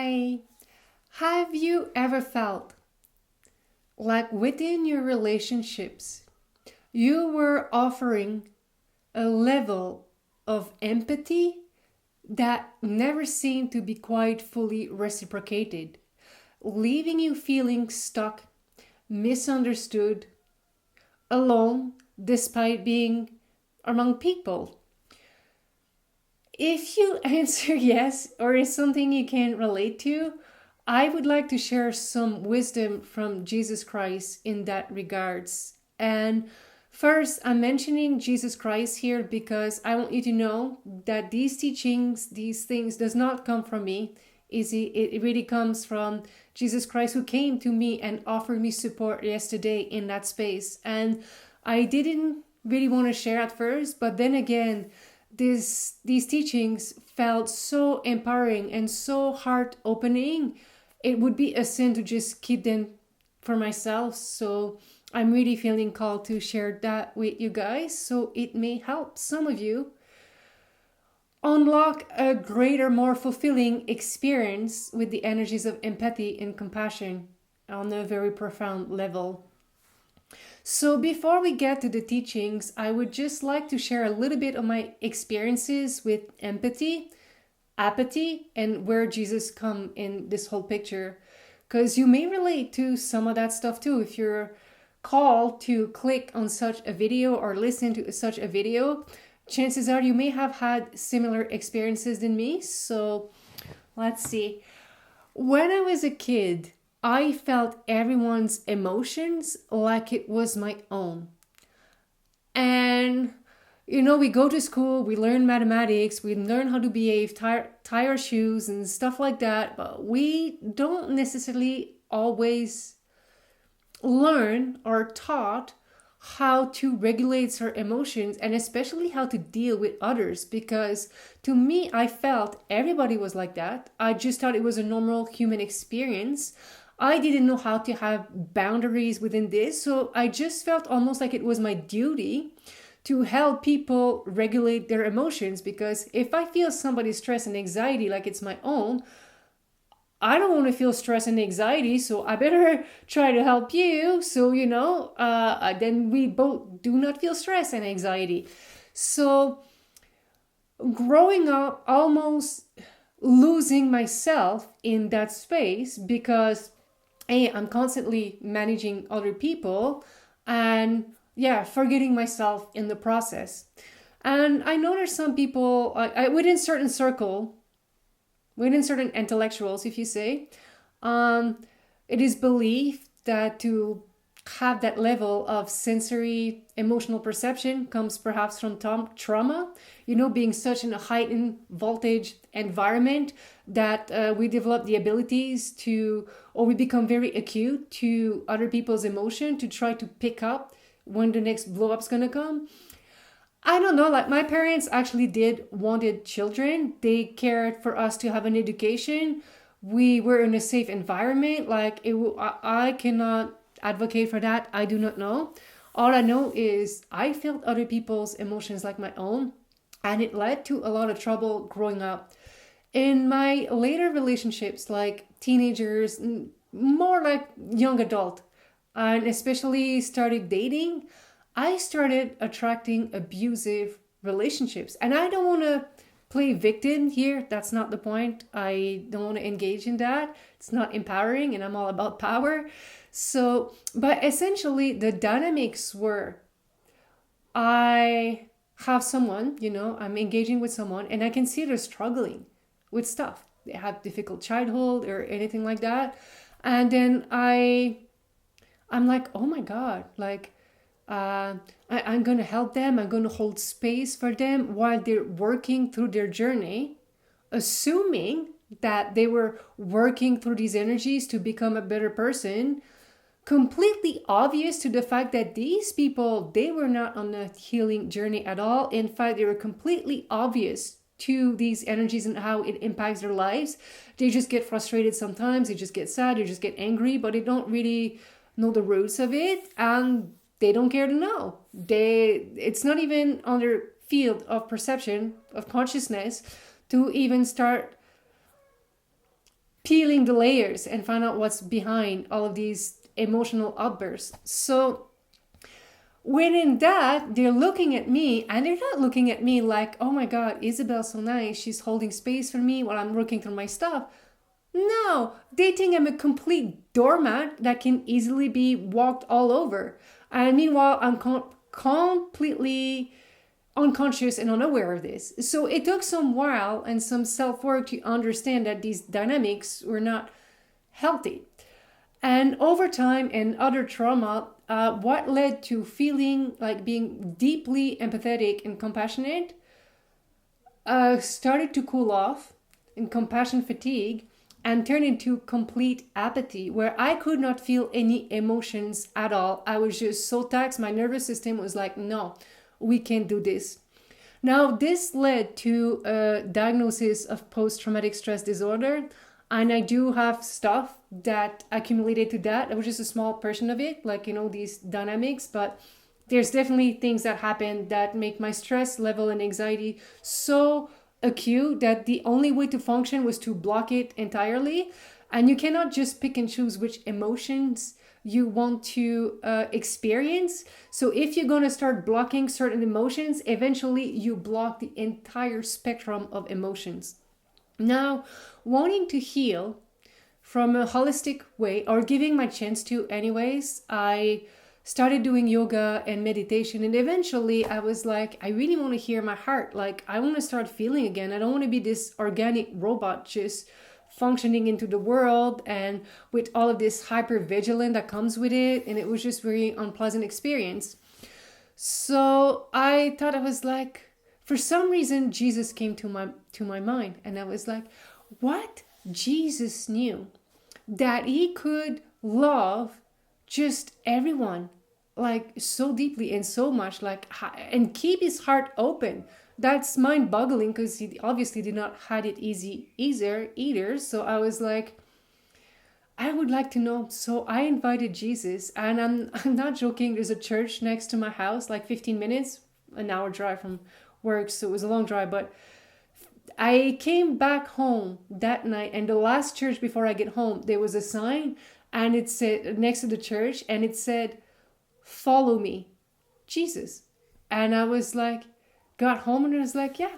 Hi. Have you ever felt like within your relationships, you were offering a level of empathy that never seemed to be quite fully reciprocated, leaving you feeling stuck, misunderstood, alone, despite being among people? If you answer yes, or is something you can relate to, I would like to share some wisdom from Jesus Christ in that regards. And first, I'm mentioning Jesus Christ here because I want you to know that these teachings, these things does not come from me. It really comes from Jesus Christ, who came to me and offered me support yesterday in that space. And I didn't really want to share at first, but then again, these teachings felt so empowering and so heart opening. It would be a sin to just keep them for myself. So I'm really feeling called to share that with you guys, so it may help some of you unlock a greater, more fulfilling experience with the energies of empathy and compassion on a very profound level. So, before we get to the teachings, I would just like to share a little bit of my experiences with empathy, apathy, and where Jesus come in this whole picture. Because you may relate to some of that stuff too. If you're called to click on such a video or listen to such a video, chances are you may have had similar experiences than me. So, let's see. When I was a kid, I felt everyone's emotions like it was my own. And, we go to school, we learn mathematics, we learn how to behave, tie our shoes and stuff like that, but we don't necessarily always learn or taught how to regulate our emotions and especially how to deal with others, because to me I felt everybody was like that. I just thought it was a normal human experience. I didn't know how to have boundaries within this, so I just felt almost like it was my duty to help people regulate their emotions, because if I feel somebody's stress and anxiety like it's my own, I don't want to feel stress and anxiety, so I better try to help you. So, then we both do not feel stress and anxiety. So, growing up, almost losing myself in that space because, hey, I'm constantly managing other people and, forgetting myself in the process. And I know there's some people within certain intellectuals, if you say, it is believed that to have that level of sensory emotional perception comes perhaps from trauma, being such in a heightened voltage environment that we develop the abilities to, or we become very acute to other people's emotion to try to pick up when the next blow up's gonna come. I don't know, like my parents actually wanted children. They cared for us to have an education. We were in a safe environment. I cannot advocate for that. I do not know. All I know is I felt other people's emotions like my own, and it led to a lot of trouble growing up. In my later relationships, like teenagers, more like young adult, and especially started dating, I started attracting abusive relationships. And I don't want to play victim here. That's not the point. I don't want to engage in that. It's not empowering, and I'm all about power. So, but essentially, the dynamics were I have someone, I'm engaging with someone, and I can see they're struggling with stuff. They have difficult childhood or anything like that. And then I'm like, oh my God, I'm going to help them. I'm going to hold space for them while they're working through their journey, assuming that they were working through these energies to become a better person. Completely obvious to the fact that these people, they were not on a healing journey at all. In fact, they were completely obvious to these energies and how it impacts their lives. They just get frustrated sometimes. They just get sad. They just get angry, but they don't really know the roots of it, and they don't care to know. It's not even on their field of perception, of consciousness, to even start peeling the layers and find out what's behind all of these emotional outbursts. So within that, they're looking at me, and they're not looking at me like, oh my God, Isabelle's so nice. She's holding space for me while I'm working through my stuff. No, they think I'm a complete doormat that can easily be walked all over. And meanwhile, I'm completely unconscious and unaware of this. So it took some while and some self-work to understand that these dynamics were not healthy. And over time and other trauma, what led to feeling like being deeply empathetic and compassionate started to cool off in compassion fatigue and turned into complete apathy, where I could not feel any emotions at all. I was just so taxed. My nervous system was like, no, we can't do this. Now, this led to a diagnosis of post-traumatic stress disorder, and I do have stuff that accumulated to that. It was just a small portion of it, like, these dynamics, but there's definitely things that happen that make my stress level and anxiety so acute that the only way to function was to block it entirely. And you cannot just pick and choose which emotions you want to experience. So if you're going to start blocking certain emotions, eventually you block the entire spectrum of emotions. Now, wanting to heal from a holistic way, or giving my chance to anyways, I started doing yoga and meditation, and eventually I was like, I really want to hear my heart. Like, I want to start feeling again. I don't want to be this organic robot just functioning into the world and with all of this hyper vigilance that comes with it. And it was just very unpleasant experience. So I thought, I was like, for some reason Jesus came to my mind, and I was like, what? Jesus knew that he could love just everyone, like so deeply and so much, like, and keep his heart open. That's mind-boggling, because he obviously did not had it easy either. So I was like, I would like to know. So I invited Jesus, and I'm not joking. There's a church next to my house, like 15 minutes, an hour drive from work. So it was a long drive, but I came back home that night, and the last church before I get home, there was a sign, and it said next to the church, and it said, "Follow me, Jesus." And I was like, got home, and I was like, yeah,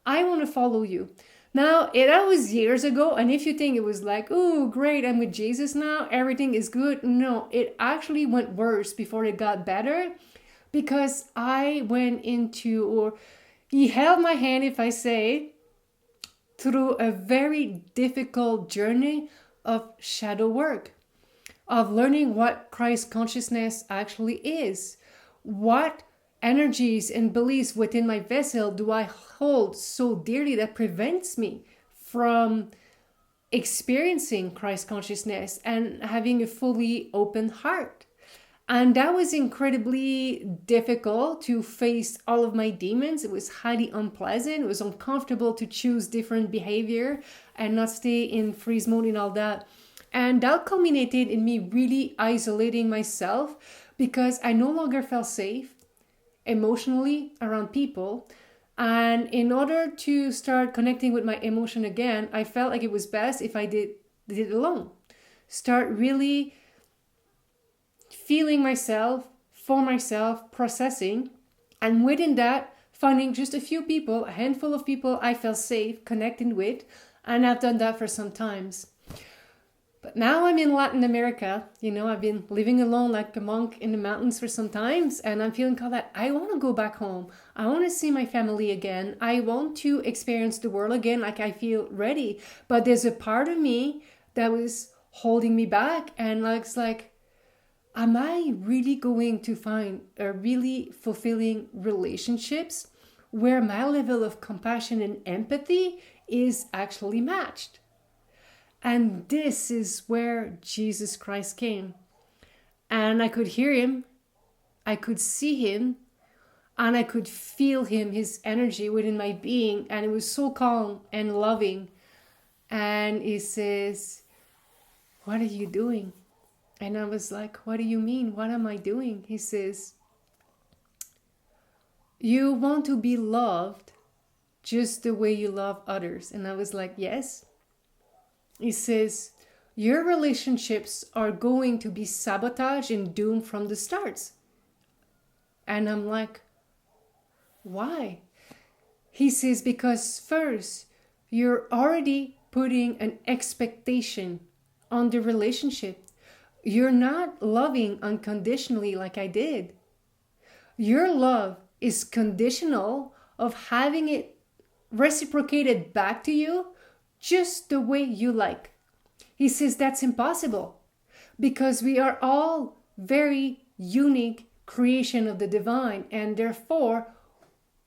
I want to follow you. Now, that was years ago, and if you think it was like, oh, great, I'm with Jesus now, everything is good. No, it actually went worse before it got better, because I went into, or he held my hand, if I say, through a very difficult journey of shadow work, of learning what Christ consciousness actually is. What energies and beliefs within my vessel do I hold so dearly that prevents me from experiencing Christ consciousness and having a fully open heart? And that was incredibly difficult to face all of my demons. It was highly unpleasant. It was uncomfortable to choose different behavior and not stay in freeze mode and all that. And that culminated in me really isolating myself, because I no longer felt safe emotionally around people. And in order to start connecting with my emotion again, I felt like it was best if I did it alone. Start really feeling myself, for myself, processing, and within that, finding just a few people, a handful of people I felt safe connecting with, and I've done that for some times. But now I'm in Latin America, I've been living alone like a monk in the mountains for some times, and I'm feeling called that I want to go back home. I want to see my family again. I want to experience the world again, like I feel ready. But there's a part of me that was holding me back, and it's like, am I really going to find a really fulfilling relationships where my level of compassion and empathy is actually matched? And this is where Jesus Christ came. And I could hear him, I could see him, and I could feel him, his energy within my being. And it was so calm and loving. And he says, "What are you doing?" And I was like, "What do you mean? What am I doing?" He says, "You want to be loved just the way you love others." And I was like, "Yes." He says, your relationships are going to be sabotaged and doomed from the start. And I'm like, why? He says, because first, you're already putting an expectation on the relationship. You're not loving unconditionally like I did. Your love is conditional of having it reciprocated back to you just the way you like. He says that's impossible because we are all very unique creation of the divine, and therefore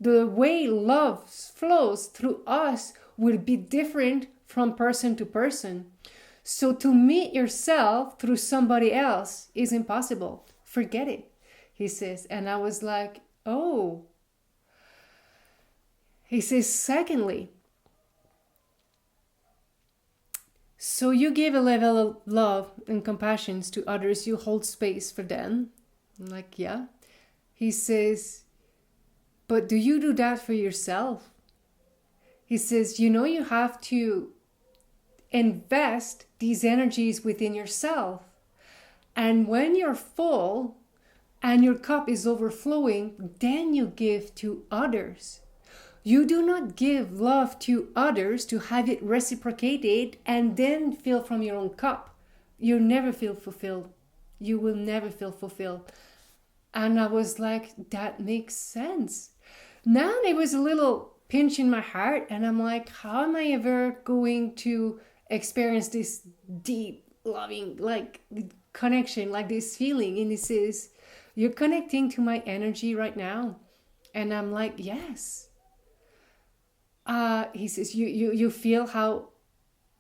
the way love flows through us will be different from person to person. So to meet yourself through somebody else is impossible. Forget it, he says. And I was like, oh. He says, secondly, so you give a level of love and compassion to others, you hold space for them. I'm like, yeah. He says, but do you do that for yourself? He says, you have to invest these energies within yourself. And when you're full and your cup is overflowing, then you give to others. You do not give love to others to have it reciprocated and then fill from your own cup. You'll never feel fulfilled. You will never feel fulfilled. And I was like, that makes sense. Now there was a little pinch in my heart, and I'm like, how am I ever going to experience this deep, loving, like connection, like this feeling? And he says, you're connecting to my energy right now. And I'm like, yes. He says, you feel how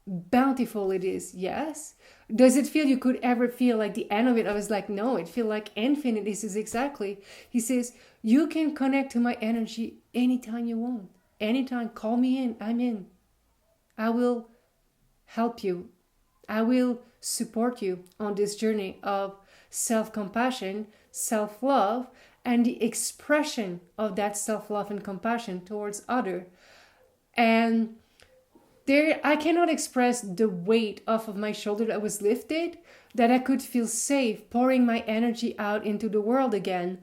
bountiful it is. Yes. Does it feel you could ever feel like the end of it? I was like, no, it feels like infinite. This is exactly. He says, you can connect to my energy anytime you want. Anytime, call me in. I'm in. I will help you. I will support you on this journey of self-compassion, self-love, and the expression of that self-love and compassion towards others. And there, I cannot express the weight off of my shoulder that was lifted, that I could feel safe pouring my energy out into the world again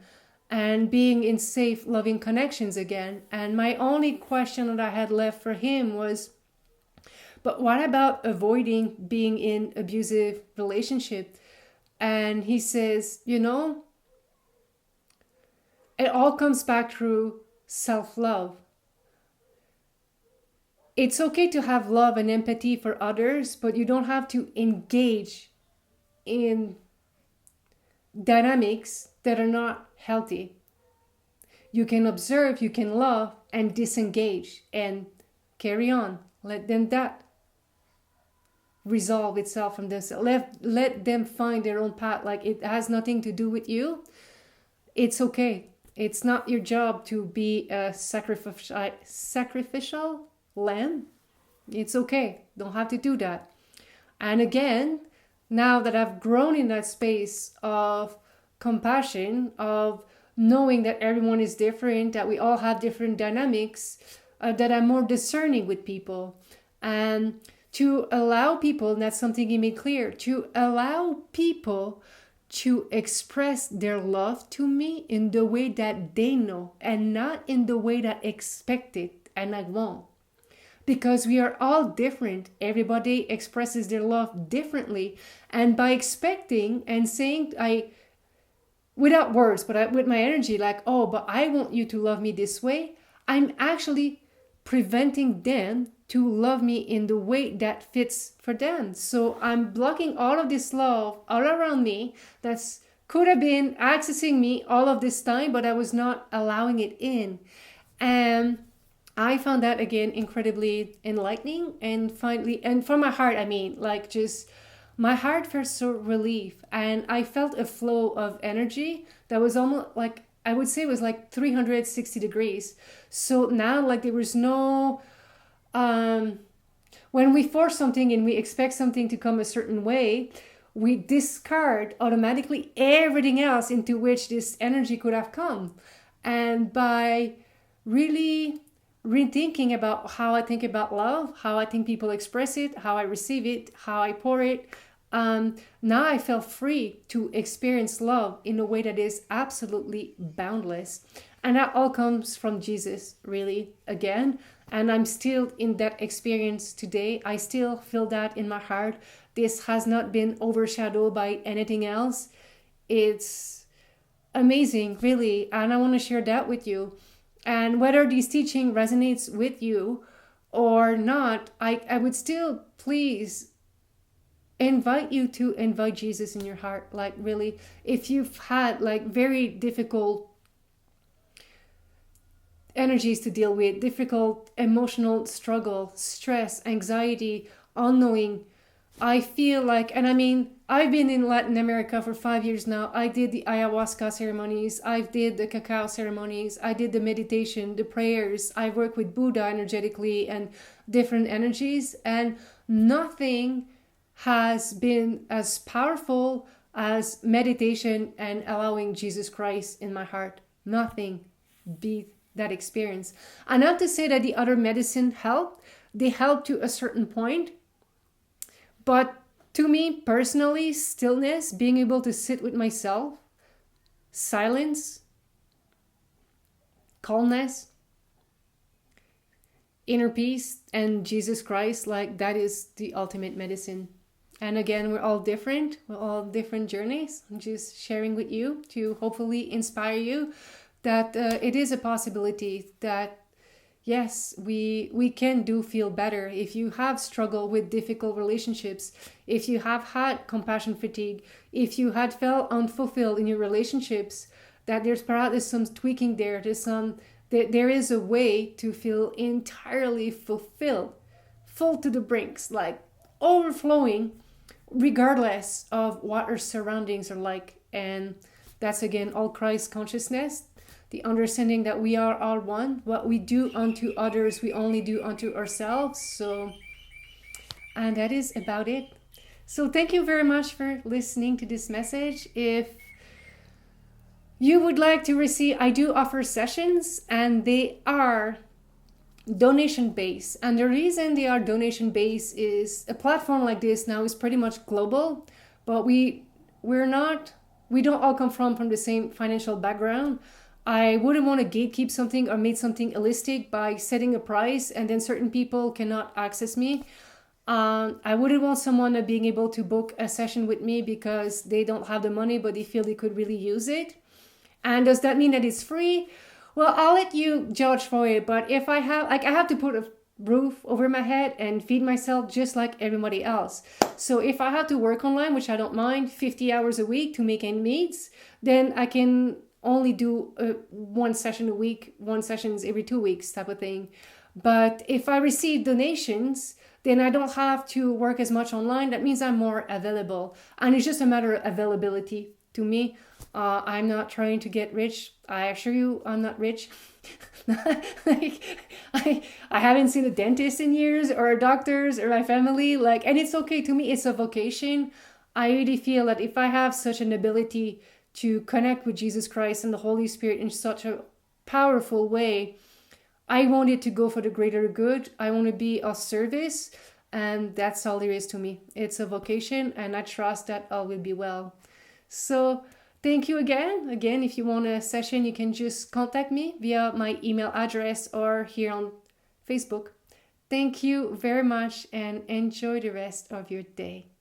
and being in safe, loving connections again. And my only question that I had left for him was, but what about avoiding being in abusive relationship? And he says, it all comes back through self-love. It's okay to have love and empathy for others, but you don't have to engage in dynamics that are not healthy. You can observe, you can love, and disengage and carry on. Let that resolve itself from themselves. Let them find their own path. Like, it has nothing to do with you. It's okay. It's not your job to be a sacrificial lamb. It's okay. Don't have to do that. And again, now that I've grown in that space of compassion, of knowing that everyone is different, that we all have different dynamics, that I'm more discerning with people, and to allow people, and that's something he made clear, to allow people to express their love to me in the way that they know and not in the way that I expect it and I want. Because we are all different. Everybody expresses their love differently. And by expecting and saying, without words, but with my energy, like, oh, but I want you to love me this way, I'm actually preventing them to love me in the way that fits for them. So I'm blocking all of this love all around me that's could have been accessing me all of this time, but I was not allowing it in. And I found that, again, incredibly enlightening, and finally, and from my heart, I mean, like, just my heart felt so relief, and I felt a flow of energy that was almost like, I would say it was like 360 degrees. So now, like, there was no, when we force something and we expect something to come a certain way, we discard automatically everything else into which this energy could have come. And by really rethinking about how I think about love, how I think people express it, how I receive it, how I pour it. Now I felt free to experience love in a way that is absolutely boundless. And that all comes from Jesus, really, again. And I'm still in that experience today. I still feel that in my heart. This has not been overshadowed by anything else. It's amazing, really. And I want to share that with you. And whether this teaching resonates with you or not, I would still please invite you to invite Jesus in your heart. Like, really, if you've had like very difficult energies to deal with, difficult emotional struggle, stress, anxiety, unknowing, I feel like, and I mean, I've been in Latin America for 5 years now. I did the ayahuasca ceremonies, I did the cacao ceremonies, I did the meditation, the prayers, I work with Buddha energetically and different energies, and nothing has been as powerful as meditation and allowing Jesus Christ in my heart. Nothing beat that experience. And not to say that the other medicine helped, they helped to a certain point. But to me personally, stillness, being able to sit with myself, silence, calmness, inner peace, and Jesus Christ, like that is the ultimate medicine. And again, we're all different. We're all different journeys. I'm just sharing with you to hopefully inspire you that it is a possibility that yes, we can do feel better. If you have struggled with difficult relationships, if you have had compassion fatigue, if you had felt unfulfilled in your relationships, that there's perhaps some tweaking there. There is a way to feel entirely fulfilled, full to the brinks, like overflowing, regardless of what our surroundings are like. And that's again all Christ consciousness. The understanding that we are all one. What we do unto others, we only do unto ourselves. So, and that is about it. So thank you very much for listening to this message. If you would like to receive, I do offer sessions, and they are donation based. And the reason they are donation based is a platform like this now is pretty much global, but we don't all come from the same financial background. I wouldn't want to gatekeep something or make something illicit by setting a price and then certain people cannot access me. I wouldn't want someone being able to book a session with me because they don't have the money but they feel they could really use it. And does that mean that it's free? Well, I'll let you judge for it. But if I have to put a roof over my head and feed myself just like everybody else. So if I have to work online, which I don't mind, 50 hours a week to make ends meet, then I can only do one session a week, one sessions every 2 weeks type of thing. But if I receive donations, then I don't have to work as much online. That means I'm more available. And it's just a matter of availability to me. I'm not trying to get rich. I assure you I'm not rich. I haven't seen a dentist in years or doctors or my family. And it's okay to me. It's a vocation. I really feel that if I have such an ability to connect with Jesus Christ and the Holy Spirit in such a powerful way, I want it to go for the greater good. I want to be of service, and that's all there is to me. It's a vocation, and I trust that all will be well. So thank you again. Again, if you want a session, you can just contact me via my email address or here on Facebook. Thank you very much and enjoy the rest of your day.